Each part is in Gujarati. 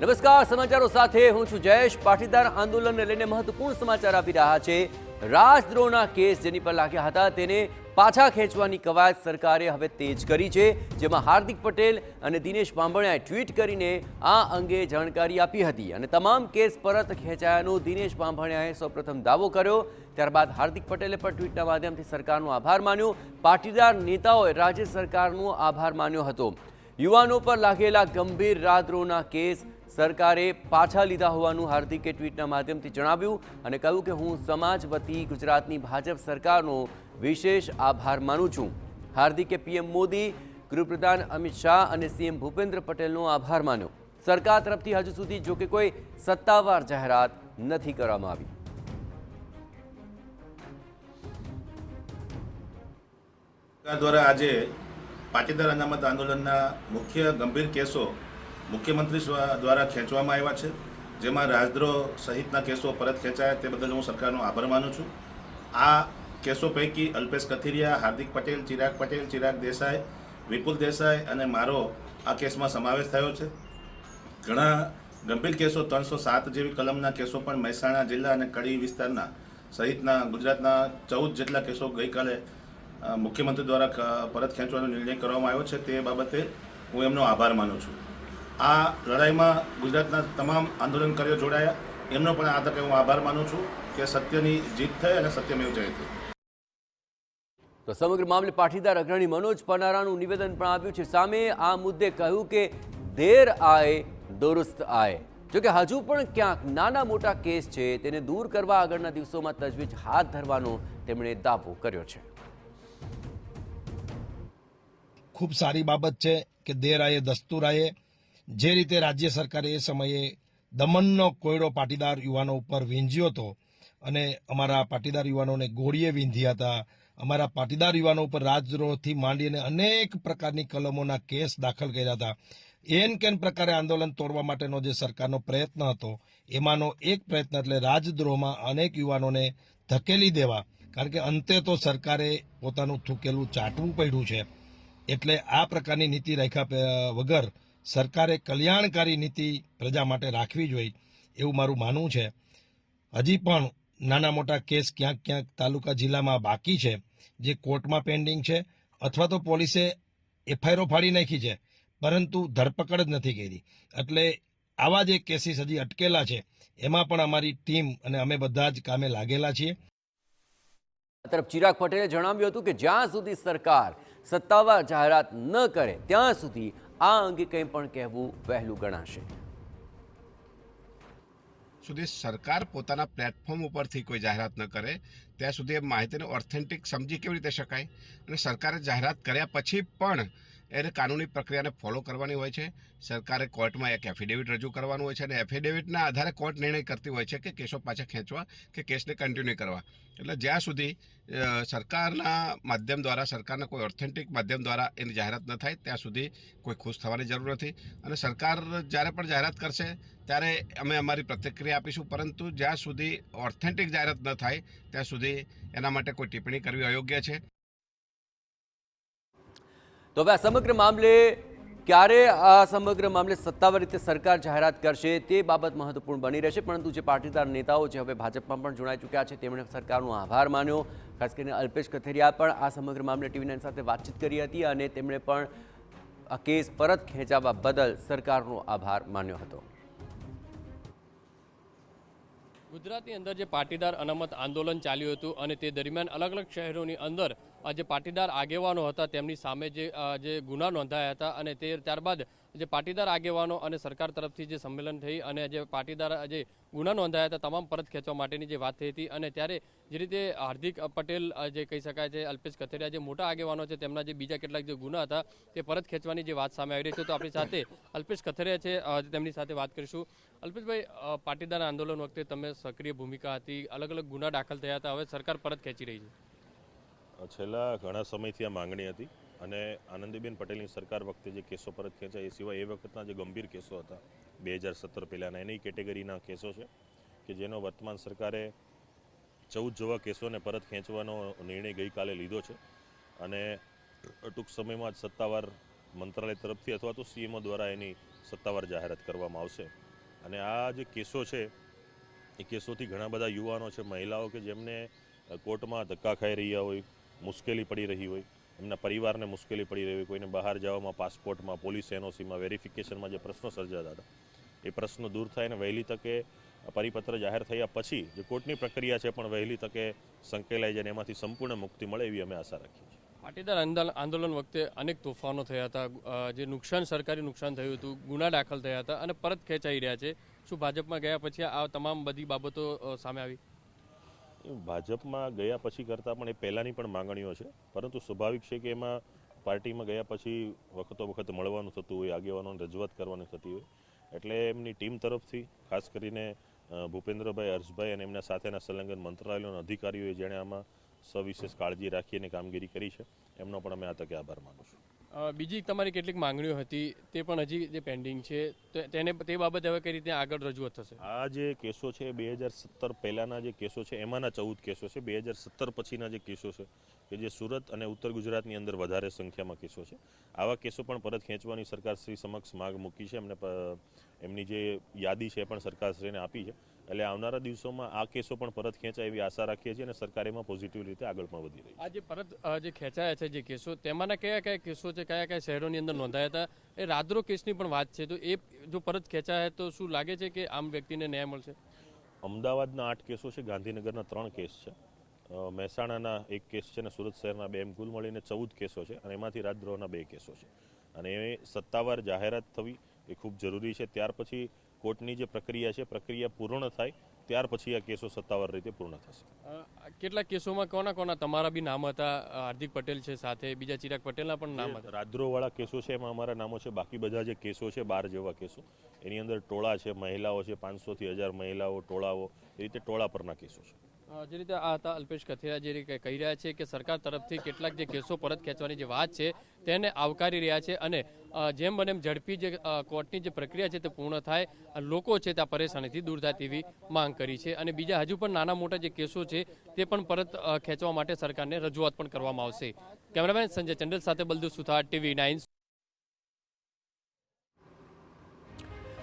નમસ્કાર, સમાચારો સાથે હું છું જયેશ. પાટીદાર આંદોલનને લઈને મહત્વપૂર્ણ સમાચાર આપી રહ્યા છે. રાજદ્રોહના કેસ જેની પર લાગ્યા હતા તેને પાછા ખેંચવાની કવાયત સરકારે હવે તેજ કરી છે, જેમાં હાર્દિક પટેલ અને દિનેશ બાંભણિયાએ ટ્વીટ કરીને આ અંગે જાણકારી આપી હતી અને તમામ કેસ પરત ખેંચાયાનો દિનેશ બાંભણિયાએ સૌપ્રથમ દાવો કર્યો. ત્યારબાદ હાર્દિક પટેલે પણ ટ્વીટના માધ્યમથી સરકારનો આભાર માન્યો. પાટીદાર નેતાઓએ રાજ્ય સરકારનો આભાર માન્યો હતો. યુવાનો પર લાગેલા ગંભીર રાજદ્રોહના કેસ સરકારે પાછા લીધા હોવાનું હાર્દિકે ટ્વીટના માધ્યમથી જણાવ્યું અને કહ્યું કે હું સમાજ વતી ગુજરાતની ભાજપ સરકારનો વિશેષ આભાર માનું છું. હાર્દિકે પીએમ મોદી, ગૃહપ્રધાન અમિત શાહ અને સીએમ ભૂપેન્દ્ર પટેલનો આભાર માન્યો. સરકાર તરફથી હજુ સુધી જો કે કોઈ સત્તાવાર જાહેરાત નથી કરવામાં આવી. દ્વારા આજે પાટીદાર અનામત આંદોલનના મુખ્ય ગંભીર કેસો મુખ્યમંત્રી દ્વારા ખેંચવામાં આવ્યા છે, જેમાં રાજદ્રોહ સહિતના કેસો પરત ખેંચાયા તે બદલ હું સરકારનો આભાર માનું છું. આ કેસો પૈકી અલ્પેશ કથિરિયા, હાર્દિક પટેલ, ચિરાગ દેસાઈ, વિપુલ દેસાઈ અને મારો આ કેસમાં સમાવેશ થયો છે. ઘણા ગંભીર કેસો 307 જેવી કલમના કેસો પણ મહેસાણા જિલ્લા અને કડી વિસ્તારના સહિતના ગુજરાતના 14 જેટલા કેસો ગઈકાલે મુખ્યમંત્રી દ્વારા પરત ખેંચવાનો નિર્ણય કરવામાં આવ્યો છે. તે બાબતે હું એમનો આભાર માનું છું. આ લડાઈમાં ગુજરાતના તમામ આંદોલનકારીઓ જોડાયા, એમનો પણ આ તકે હું આભાર માનું છું કે સત્યની જીત થઈ અને સત્યમેવ જયતે. તો સમગ્ર મામલે પાટીદાર અગ્રણી મનોજ પનારાનું નિવેદન પણ આવ્યું છે સામે. આ મુદ્દે કહ્યું કે દેર આએ દુરુસ્ત આએ. જોકે હજુ પણ ક્યાંક નાના મોટા કેસ છે તેને દૂર કરવા આગળના દિવસોમાં તજવીજ હાથ ધરવાનો તેમણે દાવો કર્યો છે. ખૂબ સારી બાબત છે કે દેર આયે દસ્તુર આયે. જે રીતે રાજ્ય સરકારે એ સમયે દમનનો કોયડો પાટીદાર યુવાનો ઉપર વીંઝ્યો હતો અને અમારા પાટીદાર યુવાનોને ગોળીએ વીંધ્યા હતા, અમારા પાટીદાર યુવાનો ઉપર રાજદ્રોહથી માંડીને અનેક પ્રકારની કલમોના કેસ દાખલ કર્યા હતા. એન કેન પ્રકારે આંદોલન તોડવા માટેનો જે સરકારનો પ્રયત્ન હતો એમાંનો એક પ્રયત્ન એટલે રાજદ્રોહમાં અનેક યુવાનોને ધકેલી દેવા. કારણ કે અંતે તો સરકારે પોતાનું થૂકેલું ચાટવું પડ્યું છે. એટલે આ પ્રકારની નીતિ રાખ્યા વગર સરકારે કલ્યાણકારી નીતિ પ્રજા માટે રાખવી જોઈએ એવું મારું માનવું છે. હજી પણ નાના મોટા કેસ ક્યાંક ક્યાંક તાલુકા જિલ્લામાં બાકી છે જે કોર્ટમાં પેન્ડિંગ છે અથવા તો પોલીસે એફઆઈઆર ફાડી નાખી છે પરંતુ ધરપકડ જ નથી કરી. એટલે આવા જે કેસીસ હજી અટકેલા છે એમાં પણ અમારી ટીમ અને અમે બધા જ કામે લાગેલા છીએ. તરફ ચિરાગ પટેલે જણાવ્યું હતું કે જ્યાં સુધી સરકાર સત્તાવાર જાહેરાત ન કરે ત્યાં સુધી આ અંગે કંઈ પણ કહેવું વહેલું ગણાશે. સુધી સરકાર પોતાના પ્લેટફોર્મ ઉપરથી કોઈ જાહેરાત ન કરે ત્યાં સુધી એ માહિતીને ઓથેન્ટિક સમજી કેવી રીતે શકાય. અને સરકારે જાહેરાત કર્યા પછી પણ એને કાનૂની પ્રક્રિયાને ફોલો કરવાની હોય છે. સરકારે કોર્ટમાં એક એફિડેવિટ રજૂ કરવાનું હોય છે અને એફિડેવિટના આધારે કોર્ટ નિર્ણય કરતી હોય છે કે કેસો પાછા ખેંચવા કે કેસને કન્ટિન્યુ કરવા. એટલે જ્યાં સુધી સરકારના માધ્યમ દ્વારા, સરકારના કોઈ ઓથેન્ટિક માધ્યમ દ્વારા એની જાહેરાત ન થાય ત્યાં સુધી કોઈ ખુશ થવાની જરૂર નથી. અને સરકાર જ્યારે પણ જાહેરાત કરશે ત્યારે અમે અમારી પ્રતિક્રિયા આપીશું, પરંતુ જ્યાં સુધી ઓથેન્ટિક જાહેરાત ન થાય ત્યાં સુધી એના માટે કોઈ ટિપ્પણી કરવી અયોગ્ય છે. તો હવે આ સમગ્ર મામલે ક્યારે આ સમગ્ર મામલે સત્તાવાર રીતે સરકાર જાહેરાત કરશે તે બાબત મહત્વપૂર્ણ બની રહેશે. પરંતુ જે પાટીદાર નેતાઓ છે હવે ભાજપમાં પણ જોડાઈ ચૂક્યા છે તેમણે સરકારનો આભાર માન્યો. ખાસ કરીને અલ્પેશ કથિરિયા પણ આ સમગ્ર મામલે TV9 સાથે વાતચીત કરી હતી અને તેમણે પણ આ કેસ પરત ખેંચાવવા બદલ સરકારનો આભાર માન્યો હતો. ગુજરાતની અંદર જે પાટીદાર અનામત આંદોલન ચાલ્યું હતું અને તે દરમિયાન અલગ અલગ શહેરોની અંદર જે પાટીદાર આગેવાનો હતા તેમની સામે જે ગુના નોંધાયા હતા અને ત્યારબાદ જે પાટીદાર આગેવાનો અને સરકાર તરફથી જે સંમેલન થઈ અને જે પાટીદાર જે ગુના નોંધાયા હતા તમામ પરત ખેંચવા માટેની જે વાત થઈ હતી. અને ત્યારે જે રીતે હાર્દિક પટેલ જે કહી શકાય છે, અલ્પેશ કથિરિયા જે મોટા આગેવાનો છે તેમના જે બીજા કેટલાક જે ગુના હતા તે પરત ખેંચવાની જે વાત સામે આવી રહી છે. તો આપણી સાથે અલ્પેશ કથિરિયા છે, તેમની સાથે વાત કરીશું. અલ્પેશભાઈ, પાટીદાર આંદોલન વખતે તમે સક્રિય ભૂમિકા હતી, અલગ અલગ ગુના દાખલ થયા હતા, હવે સરકાર પરત ખેંચી રહી છે. છેલ્લા ઘણા સમયથી આ માંગણી હતી અને આનંદીબેન પટેલની સરકાર વખતે જે કેસો પરત ખેંચાય એ સિવાય એ વખતના જે ગંભીર કેસો હતા 2017 પહેલાંના એની કેટેગરીના કેસો છે કે જેનો વર્તમાન સરકારે 14 જેવા કેસોને પરત ખેંચવાનો નિર્ણય ગઈકાલે લીધો છે અને ટૂંક સમયમાં જ સત્તાવાર મંત્રાલય તરફથી અથવા તો સીએમઓ દ્વારા એની સત્તાવાર જાહેરાત કરવામાં આવશે. અને આ જે કેસો છે એ કેસોથી ઘણા બધા યુવાનો છે, મહિલાઓ કે જેમને કોર્ટમાં ધક્કા ખાઈ રહ્યા હોય, મુશ્કેલી પડી રહી હોય, એમના પરિવારને મુશ્કેલી પડી રહી હોય, કોઈને બહાર જવામાં, પાસપોર્ટમાં, પોલીસ એનઓસીમાં, વેરિફિકેશનમાં જે પ્રશ્નો સર્જાતા હતા એ પ્રશ્નો દૂર થાય અને વહેલી તકે પરિપત્ર જાહેર થયા પછી જે કોર્ટની પ્રક્રિયા છે પણ વહેલી તકે સંકેલાઈ જાય, એમાંથી સંપૂર્ણ મુક્તિ મળે એવી અમે આશા રાખીએ છીએ. પાટીદાર આંદોલન વખતે અનેક તોફાનો થયા હતા, જે સરકારી નુકસાન થયું હતું, ગુના દાખલ થયા હતા અને પરત ખેંચાઈ રહ્યા છે. શું ભાજપમાં ગયા પછી આ તમામ બધી બાબતો સામે આવી? ભાજપમાં ગયા પછી કરતાં પણ એ પહેલાંની પણ માંગણીઓ છે, પરંતુ સ્વાભાવિક છે કે એમાં પાર્ટીમાં ગયા પછી વખત મળવાનું થતું હોય, આગેવાનોને રજૂઆત કરવાની થતી હોય, એટલે એમની ટીમ તરફથી ખાસ કરીને ભૂપેન્દ્રભાઈ, હર્ષભાઈ અને એમના સાથેના સંલગ્ન મંત્રાલયોના અધિકારીઓએ જેણે આમાં સવિશેષ કાળજી રાખીને કામગીરી કરી છે એમનો પણ અમે આ તકે આભાર માનું છું. બીજી તમારી કેટલીક માંગણીઓ હતી તે પણ હજી જે પેન્ડિંગ છે તે બાબતે હવે કઈ રીતે આગળ રજૂઆત થશે? આ જે કેસો છે 2017 પહેલાના જે કેસો છે એમાંના 14 કેસો છે. 2017 પછીના જે કેસો છે કે જે સુરત અને ઉત્તર ગુજરાતની અંદર વધારે સંખ્યામાં કેસો છે, આવા કેસો પણ પરત ખેંચવાની સરકારશ્રી સમક્ષ માગ મૂકી છે. એમની જે યાદી છે એ પણ સરકારશ્રીને આપી છે, એટલે આવનારા દિવસોમાં આ કેસો પણ પરત ખેંચાય એવી આશા રાખીએ છીએ અને સરકાર એમાં પોઝિટિવ રીતે આગળ પણ વધી રહી છે. આ જે પરત જે ખેંચાયા છે જે કેસો, તેમાંના કયા કયા કેસો છે, કયા કયા શહેરોની અંદર નોંધાયા હતા? એ રાદ્રો કેસની પણ વાત છે, તો એ જો પરત ખેંચાયા તો શું લાગે છે કે આમ વ્યક્તિને ન્યાય મળશે? અમદાવાદના 8 કેસો છે, ગાંધીનગરના 3 કેસ છે, મહેસાણાના 1 કેસ છે અને સુરત શહેરના 2, એમ કુલ મળીને 14 કેસો છે અને એમાંથી રાજદ્રોહના 2 કેસો છે. અને એ સત્તાવાર જાહેરાત થવી એ ખૂબ જરૂરી છે. ત્યાર પછી કોર્ટની જે પ્રક્રિયા છે, પ્રક્રિયા પૂર્ણ થાય ત્યાર પછી આ કેસો સત્તાવાર રીતે પૂર્ણ થશે. કેટલાક કેસોમાં કોના તમારા બી નામ હતા? હાર્દિક પટેલ છે, સાથે બીજા ચિરાગ પટેલના પણ નામ હતા. રાજદ્રોહવાળા કેસો છે એમાં અમારા નામો છે. બાકી બધા જે કેસો છે 12 જેવા કેસો, એની અંદર ટોળા છે, મહિલાઓ છે, 500 થી 1000 મહિલાઓ, ટોળાઓ, એ રીતે ટોળા પરના કેસો છે. જે રીતે આ હતા અલ્પેશ કથિરા, જે રીતે કહી રહ્યા છે કે સરકાર તરફથી કેટલાક જે કેસો પરત ખેંચવાની જે વાત છે તેને આવકારી રહ્યા છે અને જેમ બને એમ ઝડપી જે કોર્ટની જે પ્રક્રિયા છે તે પૂર્ણ થાય, લોકો છે ત્યાં પરેશાનીથી દૂર થાય તેવી માંગ કરી છે. અને બીજા હજુ પણ નાના મોટા જે કેસો છે તે પણ પરત ખેંચવા માટે સરકારને રજૂઆત પણ કરવામાં આવશે. કેમેરામેન સંજય ચંડલ સાથે બલદુ સુથાર, TV9.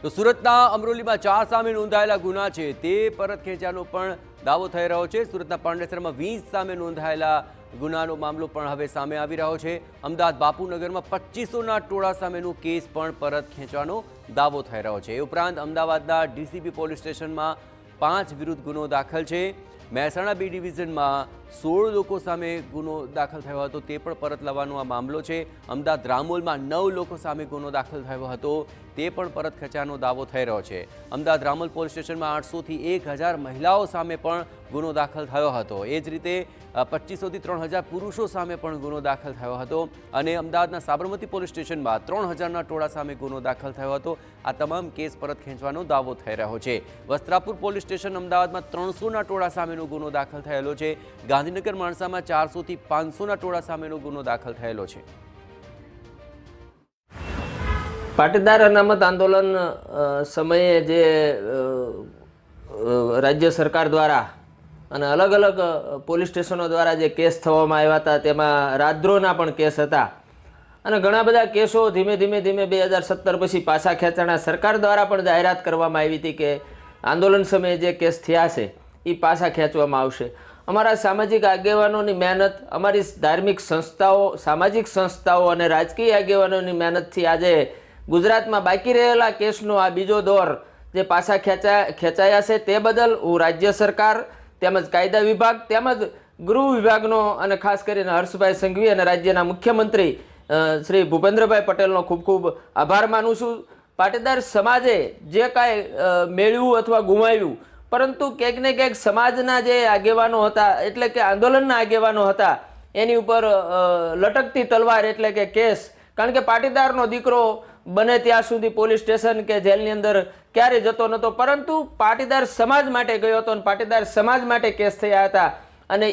તો સુરતના અમરોલીમાં 4 સામે નોંધાયેલા ગુના છે તે પરત ખેંચ્યાનો પણ દાવો થઈ રહ્યો છે. સુરતના પાંડેસરમાં 20 સામે નોંધાયેલા ગુનાનો મામલો પણ હવે સામે આવી રહ્યો છે. અમદાવાદ બાપુનગરમાં 2500ના ટોળા સામેનો કેસ પણ પરત ખેંચવાનો દાવો થઈ રહ્યો છે. એ ઉપરાંત અમદાવાદના DCP પોલીસ સ્ટેશનમાં 5 વિરુદ્ધ ગુનો દાખલ છે. મહેસાણા B ડિવિઝનમાં 16 લોકો સામે ગુનો દાખલ થયો હતો, તે પણ પરત લાવવાનો આ મામલો છે. અમદાવાદ રામોલમાં 9 લોકો સામે ગુનો દાખલ થયો હતો, તે પણ પરત ખેંચવાનો દાવો થઈ રહ્યો છે. અમદાવાદ રામોલ પોલીસ સ્ટેશનમાં 800 થી 1000 મહિલાઓ સામે પણ ગુનો દાખલ થયો હતો. એ જ રીતે 2500 થી 3000 પુરુષો સામે પણ ગુનો દાખલ થયો હતો અને અમદાવાદના સાબરમતી પોલીસ સ્ટેશનમાં 3000ના ટોળા સામે ગુનો દાખલ થયો હતો. આ તમામ કેસ પરત ખેંચવાનો દાવો થઈ રહ્યો છે. વસ્ત્રાપુર પોલીસ સ્ટેશન અમદાવાદમાં 300ના ટોળા સામેનો ગુનો દાખલ થયેલો છે. ગાંધીનગર માણસામાં 400 થી 500ના ટોળા સામેનો ગુનો દાખલ થયેલો છે. પાટીદાર અનામત આંદોલન સમયે જે રાજ્ય સરકાર દ્વારા અને અલગ અલગ પોલીસ સ્ટેશનો દ્વારા જે કેસ થવામાં આવ્યા હતા તેમાં રાજદ્રોહના પણ કેસ હતા અને ઘણા બધા કેસો ધીમે ધીમે 2017 પછી પાછા ખેંચાણા. સરકાર દ્વારા પણ જાહેરાત કરવામાં આવી હતી કે આંદોલન સમયે જે કેસ થયા છે એ પાછા ખેંચવામાં આવશે. અમારા સામાજિક આગેવાનોની મહેનત, અમારી ધાર્મિક સંસ્થાઓ, સામાજિક સંસ્થાઓ અને રાજકીય આગેવાનોની મહેનતથી આજે ગુજરાતમાં બાકી રહેલા કેસનો આ બીજો દોર જે પાછા ખેંચાયા છે તે બદલ હું રાજ્ય સરકાર તેમજ કાયદા વિભાગ તેમજ ગૃહ વિભાગનો અને ખાસ કરીને હર્ષભાઈ સંઘવી અને રાજ્યના મુખ્યમંત્રી શ્રી ભૂપેન્દ્રભાઈ પટેલનો ખૂબ ખૂબ આભાર માનું છું. પાટીદાર સમાજે જે કાંઈ મેળવ્યું અથવા ગુમાવ્યું, પરંતુ ક્યાંક ને ક્યાંક સમાજના જે આગેવાનો હતા એટલે કે આંદોલનના આગેવાનો હતા એની ઉપર લટકતી તલવાર એટલે કે કેસ. કારણ કે પાટીદારનો દીકરો બને ત્યાં સુધી પોલીસ સ્ટેશન કે જેલની અંદર ક્યારેય જતો નહોતો, પરંતુ પાટીદાર સમાજ માટે ગયો હતો અને પાટીદાર સમાજ માટે કેસ થયા હતા. અને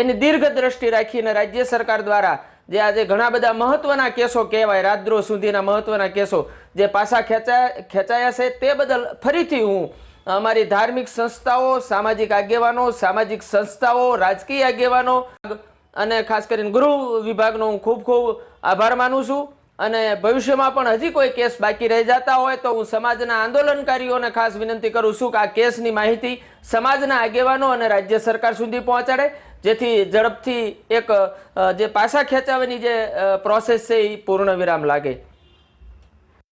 એની દીર્ઘ દ્રષ્ટિ રાખીને રાજ્ય સરકાર દ્વારા જે આજે ઘણા બધા મહત્વના કેસો કહેવાય, રાજદ્રોહ સુધીના મહત્વના કેસો જે પાછા ખેંચાયા છે તે બદલ ફરીથી હું અમારી ધાર્મિક સંસ્થાઓ, સામાજિક આગેવાનો, સામાજિક સંસ્થાઓ, રાજકીય આગેવાનો અને ખાસ કરીને ગૃહ વિભાગનો હું ખૂબ ખૂબ આભાર માનું છું. અને ભવિષ્યમાં પણ હજી કોઈ કેસ બાકી રહી જતા હોય તો હું સમાજના આંદોલનકારીઓને ખાસ વિનંતી કરું છું કે આ કેસની માહિતી સમાજના આગેવાનો અને રાજ્ય સરકાર સુધી પહોંચાડે, જેથી ઝડપથી એક જે પાછા ખેંચાવાની જે પ્રોસેસ છે એ પૂર્ણ વિરામ લાગે.